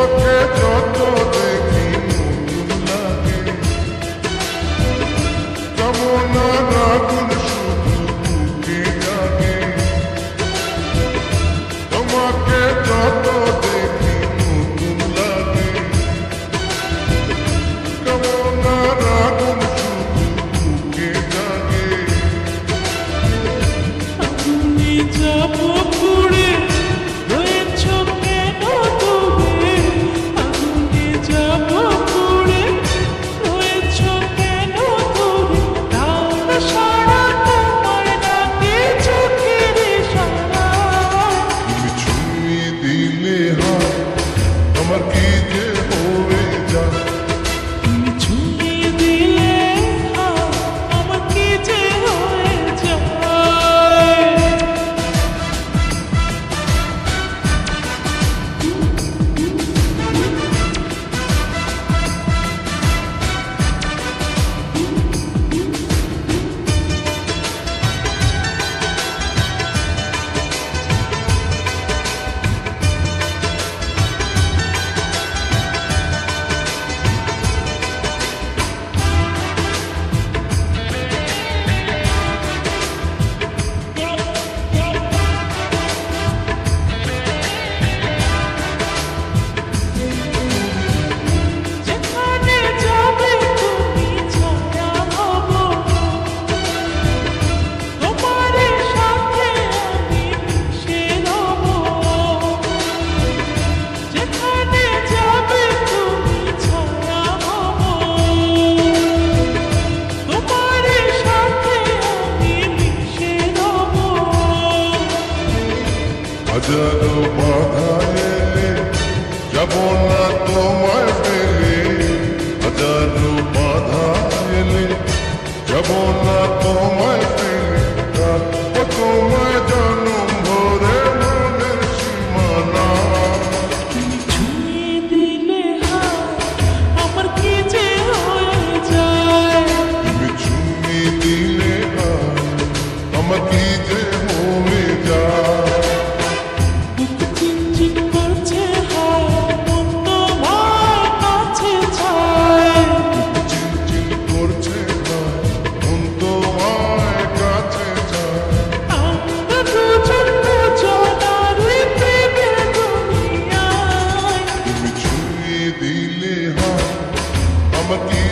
তোমাকে যত দেখি নতুন লাগে, কেমন আগুন শুধু বুকে জাগে। তোমাকে যত দেখি নতুন লাগে, কেমন আগুন শুধু বুকে জাগে। আগুনে যাব পুড়ে রয়েছ কেন তুমি? আগুনে যাব পুড়ে রয়েছ কেন তুমি? তার সারা তোমার নাকি চোখের সারা। তুমি ছুঁয়ে দিলে হাত আমার কি যে হয়ে যায়। তুমি ছুঁয়ে দিলে হাত আমার কি যে হয়ে যায়। যেখানে যাবে তুমি ছায়া হব, তোমার সাথে আমি মিশে রব। যেখানে যাবে তুমি ছায়া হব, তোমার সাথে আমি মিশে রব। হাজারো বাধা এলে যাব না তোমায় ফেলে, হাজারো বাধা এলে যাব না তোমায় ফেলে। রাখবো তোমায় জনম ভরে মনের সীমানা। তুমি ছুঁয়ে দিলে হাত আমার কি যে হয়ে যায়। তুমি ছুঁয়ে দিলে হাত আমার কি যে হয়ে যায়। বুক চিনচিন করছে হায়, মন তোমার কাছে চায়। চিনচিন করছে হায়, মন তোমায় কাছে যায়। আমরা দুজন দুজনারই প্রেমের দুনিয়ায়। তুমি ছুঁয়ে দিলে হাত আমার কি